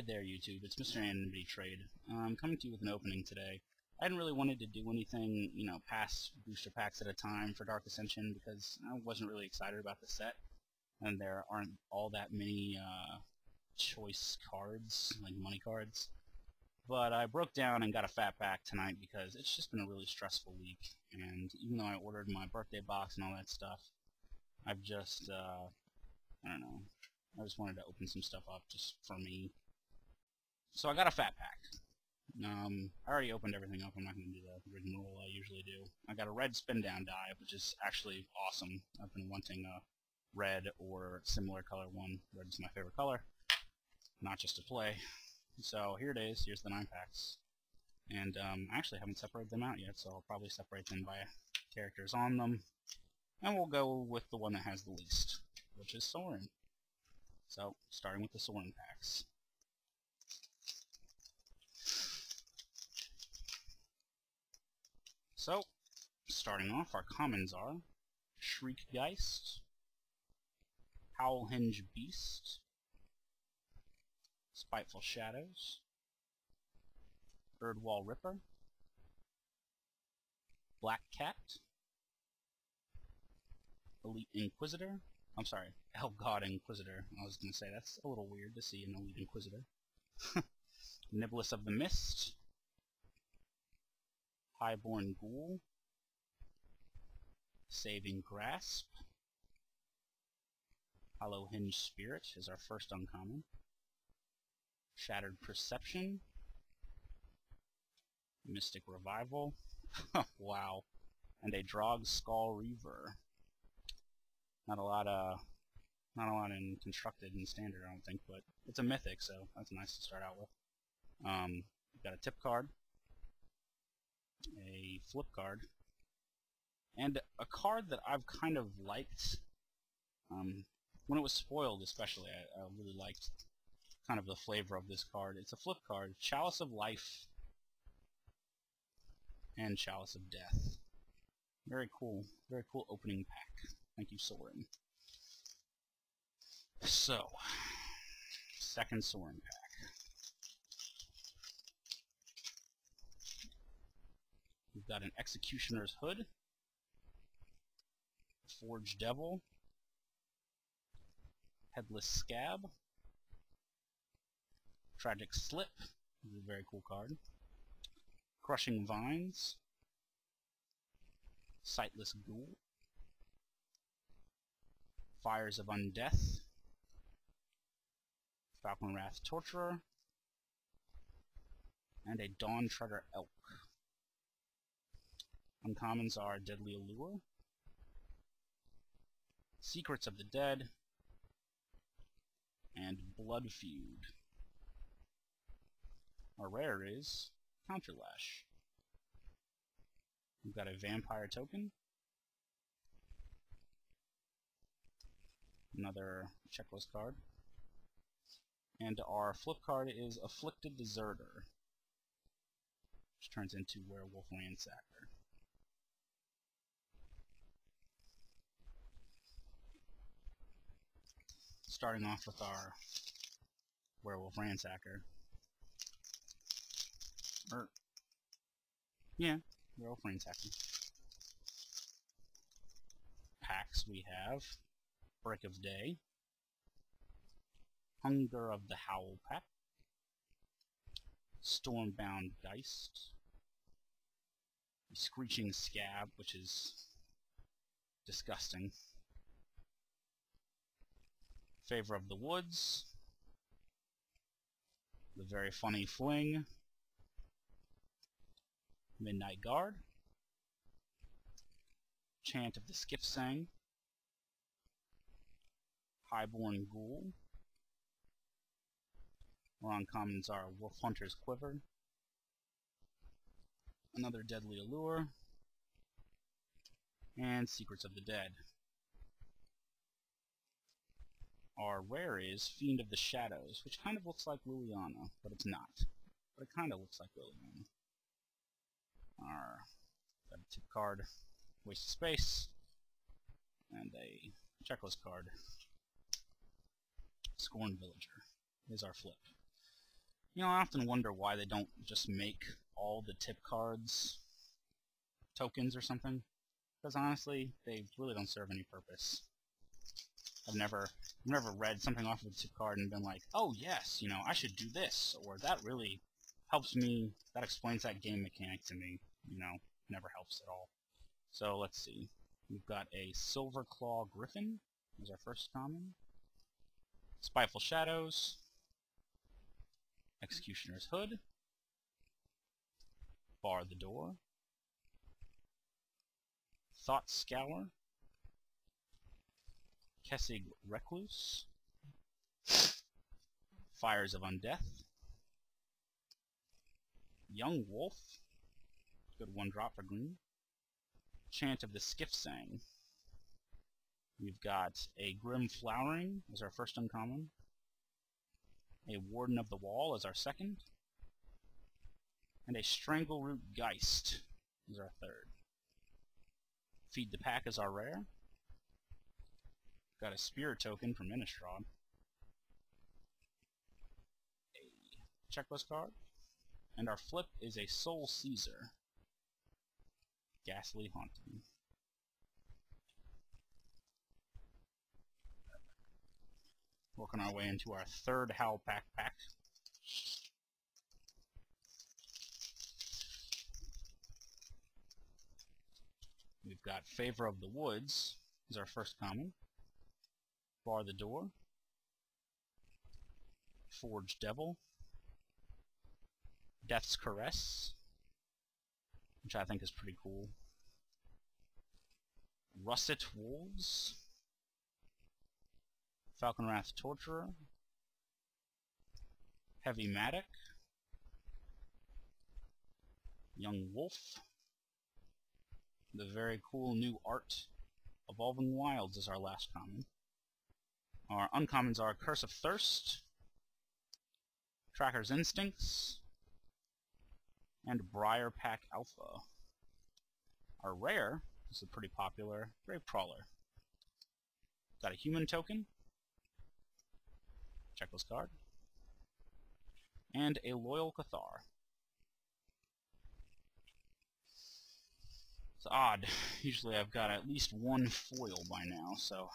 Hey there, YouTube. It's Mr. Anonymity Trade. I'm coming to you with an opening today. I hadn't really wanted to do anything, past booster packs at a time for Dark Ascension because I wasn't really excited about the set, and there aren't all that many choice cards, like money cards. But I broke down and got a fat pack tonight because it's just been a really stressful week, and even though I ordered my birthday box and all that stuff, I've just, I don't know, I just wanted to open some stuff up just for me. So I got a fat pack. I already opened everything up. I'm not going to do the rigmarole I usually do. I got a red spin down die, which is actually awesome. I've been wanting a red or similar color one. Red is my favorite color, not just to play. So here it is. Here's the 9 packs. And I actually haven't separated them out yet, so I'll probably separate them by characters on them. And we'll go with the one that has the least, which is Soren. So, starting with the Soren packs. So, starting off, our commons are Shriekgeist, Howlhinge Beast, Spiteful Shadows, Erdwall Ripper, Black Cat, Elite Inquisitor. I'm sorry, Elgod Inquisitor. I was going to say, that's a little weird to see an Elite Inquisitor. Niblis of the Mist, Highborn Ghoul, Saving Grasp, Hollowhinge Spirit is our first uncommon, Shattered Perception, Mystic Revival, wow, and a Drog Skull Reaver. Not a lot in Constructed and Standard, I don't think, but it's a Mythic, so that's nice to start out with. We've got a tip card, a flip card, and a card that I've kind of liked. When it was spoiled especially, I really liked kind of the flavor of this card. It's a flip card, Chalice of Life and Chalice of Death. Very cool opening pack. Thank you, Soren. So, second Soren pack. We've got an Executioner's Hood, Forge Devil, Headless Scab, Tragic Slip, this is a very cool card, Crushing Vines, Sightless Ghoul, Fires of Undeath, Falcon Wrath Torturer, and a Dawn Treader Elk. Uncommons are Deadly Allure, Secrets of the Dead, and Blood Feud. Our rare is Counterlash. We've got a Vampire Token, another checklist card, and our flip card is Afflicted Deserter, which turns into Werewolf Ransacker. Starting off with our Werewolf Ransacker. Werewolf Ransacker. Packs we have Break of Day, Hunger of the Howl pack, Stormbound Geist, Screeching Scab, which is disgusting, Favor of the Woods, the very funny Fling, Midnight Guard, Chant of the Skifsang, Highborn Ghoul. Our uncommons are Wolf Hunter's Quiver, another Deadly Allure, and Secrets of the Dead. Our rare is Fiend of the Shadows, which kind of looks like Liliana, but it's not. But it kind of looks like Liliana. Our got a tip card, Waste of Space, and a checklist card, Scorn Villager is our flip. You know, I often wonder why they don't just make all the tip cards tokens or something. Because honestly, they really don't serve any purpose. I've never read something off of a tip card and been like, oh yes, you know, I should do this, or that really helps me, that explains that game mechanic to me. You know, never helps at all. So let's see. We've got a Silver Claw Griffin as our first common. Spiteful Shadows. Executioner's Hood. Bar the Door. Thought Scour. Kessig Recluse. Fires of Undeath. Young Wolf. Good 1-drop for green. Chant of the Skiffsang. We've got a Grim Flowering as our first uncommon. A Warden of the Wall as our second. And a Strangleroot Geist as our third. Feed the Pack as our rare. Got a Spirit token from Innistrad. A checklist card. And our flip is a Soul Caesar. Ghastly Haunting. Working our way into our third Howl Pack pack. We've got Favor of the Woods as our first common. Bar the Door. Forge Devil. Death's Caress, which I think is pretty cool. Russet Wolves. Falconwrath Torturer. Heavy Matic. Young Wolf. The very cool new art Evolving Wilds is our last common. Our uncommons are Curse of Thirst, Tracker's Instincts, and Briar Pack Alpha. Our rare is a pretty popular Grave Crawler. Got a human token, checklist card, and a Loyal Cathar. It's odd. Usually I've got at least one foil by now, so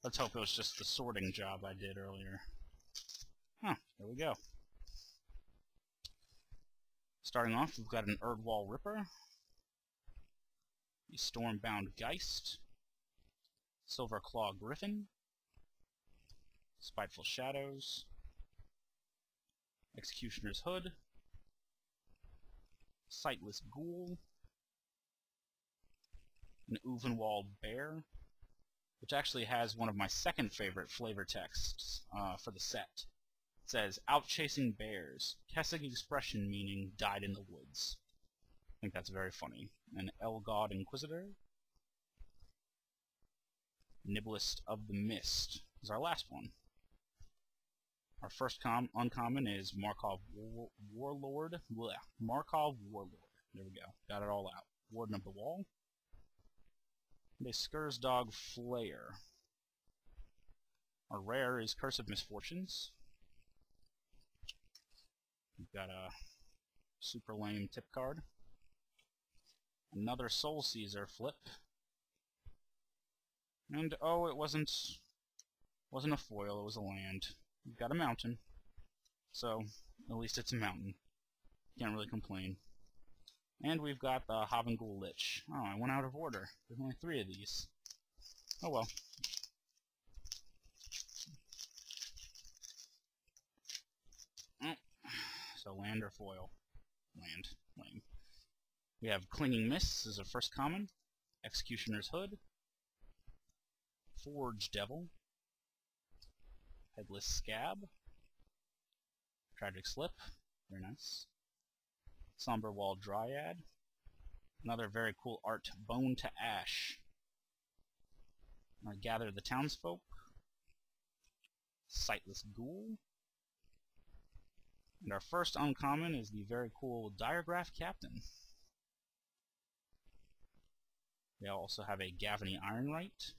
let's hope it was just the sorting job I did earlier. Huh, there we go. Starting off, we've got an Erdwall Ripper, a Stormbound Geist, Silver Claw Griffin, Spiteful Shadows, Executioner's Hood, Sightless Ghoul, an Uvenwald Bear, which actually has one of my second favorite flavor texts for the set. It says, out chasing bears, Kessig expression meaning died in the woods. I think that's very funny. An Elgod Inquisitor. Nibblest of the Mist is our last one. Our first uncommon is Markov Warlord. Blech. Markov Warlord. There we go. Got it all out. Warden of the Wall. And a Skursdog Flayer. Our rare is Curse of Misfortunes. We've got a super lame tip card. Another Soul Caesar flip. And oh, it wasn't a foil, it was a land. We've got a mountain. So, at least it's a mountain. Can't really complain. And we've got the Havengul Lich. Oh, I went out of order. There's only 3 of these. Oh well. So land or foil? Land. Lame. We have Clinging Mists as a first common. Executioner's Hood. Forge Devil. Headless Scab. Tragic Slip. Very nice. Somberwall Dryad. Another very cool art, Bone to Ash. Gather the Townsfolk. Sightless Ghoul. And our first uncommon is the very cool Diregraph Captain. We also have a Gavany Ironwright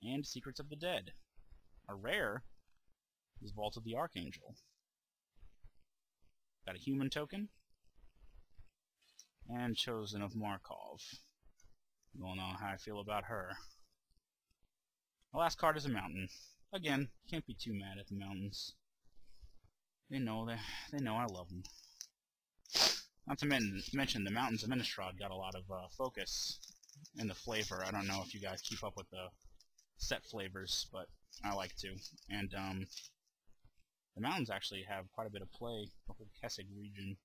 and Secrets of the Dead. A rare is Vault of the Archangel. Got a human token. And Chosen of Markov. You all know how I feel about her. The last card is a mountain. Again, can't be too mad at the mountains. They know I love them. Not to mention, the Mountains of Innistrad got a lot of focus in the flavor. I don't know if you guys keep up with the set flavors, but I like to. And the mountains actually have quite a bit of play, the whole Kessig region.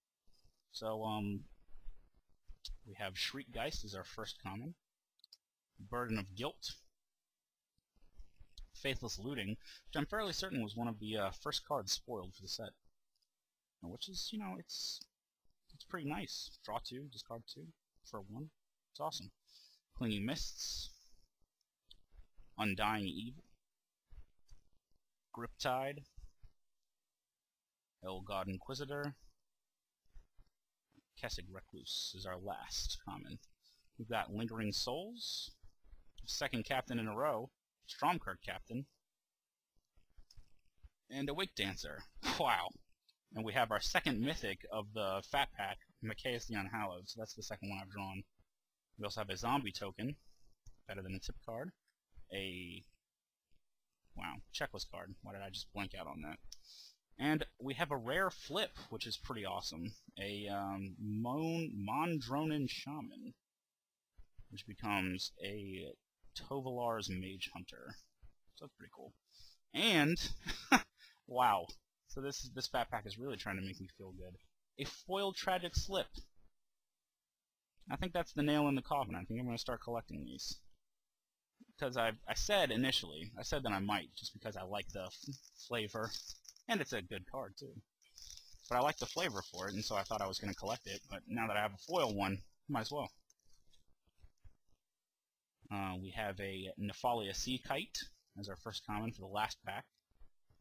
So we have Shriekgeist as our first common. Burden of Guilt. Faithless Looting, which I'm fairly certain was one of the first cards spoiled for the set. Which is, you know, it's pretty nice. Draw 2, discard 2 for 1. It's awesome. Clinging Mists. Undying Evil. Griptide. Elgod Inquisitor. Kessig Recluse is our last common. We've got Lingering Souls. Second captain in a row. Stromkirk captain. And a Wake Dancer. Wow. And we have our second mythic of the Fat Pack, Machias the Unhallowed, so that's the second one I've drawn. We also have a zombie token, better than a tip card. Wow, checklist card. Why did I just blank out on that? And we have a rare flip, which is pretty awesome. A Mondronin Shaman, which becomes a Tovalar's Mage Hunter. So that's pretty cool. And, wow. So this Fat Pack is really trying to make me feel good. A foiled Tragic Slip. I think that's the nail in the coffin. I think I'm going to start collecting these. Because I said initially, I said that I might, just because I like the flavor. And it's a good card, too. But I like the flavor for it, and so I thought I was going to collect it. But now that I have a foil one, might as well. We have a Nephalia Sea Kite as our first common for the last pack.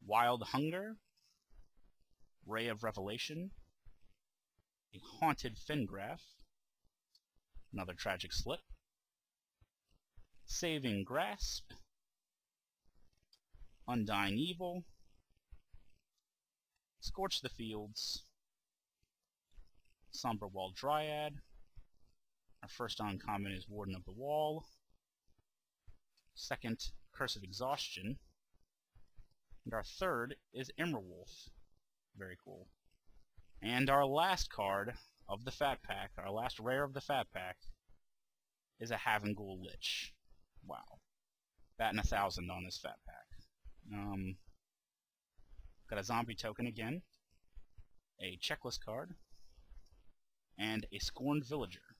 Wild Hunger. Ray of Revelation, a Haunted Fingraph, another Tragic Slip, Saving Grasp, Undying Evil, Scorch the Fields, Somberwall Dryad, our first uncommon is Warden of the Wall, second, Curse of Exhaustion, and our third is Immerwolf. Very cool. And our last card of the Fat Pack, our last rare of the Fat Pack, is a Havengul Lich. Wow. Batting 1,000 on this Fat Pack. Got a zombie token again, a checklist card, and a Scorned Villager.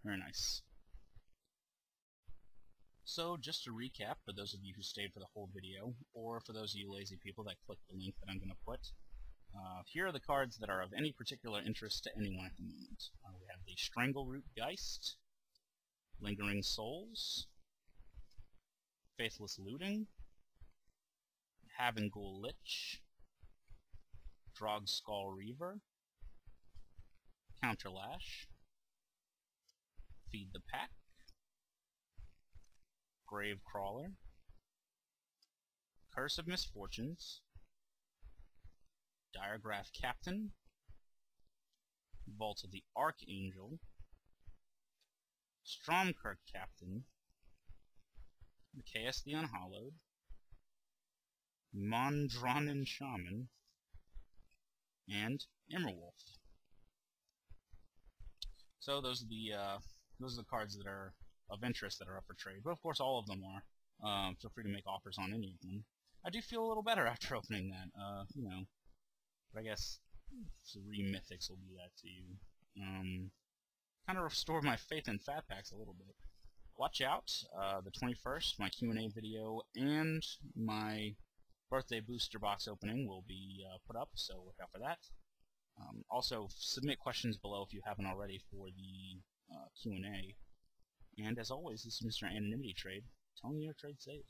Very nice. So, just to recap, for those of you who stayed for the whole video, or for those of you lazy people that clicked the link that I'm going to put, here are the cards that are of any particular interest to anyone at the moment. We have the Strangleroot Geist, Lingering Souls, Faithless Looting, Havengul Lich, Drogskull Reaver, Counterlash, Feed the Pack, Gravecrawler, Curse of Misfortunes, Diregraph Captain, Vault of the Archangel, Stromkirk Captain, Machias the Unhallowed, Mondronin Shaman, and Immerwolf. So those are the cards that are of interest that are up for trade. But of course, all of them are. Feel free to make offers on any of them. I do feel a little better after opening that. You know, but I guess 3 mythics will do that to you. Kind of restore my faith in Fat Packs a little bit. Watch out, the 21st, my Q&A video and my birthday booster box opening will be put up, so look out for that. Also, submit questions below if you haven't already for the Q&A. And as always, this is Mr. Anonymity Trade, telling you to trade safe.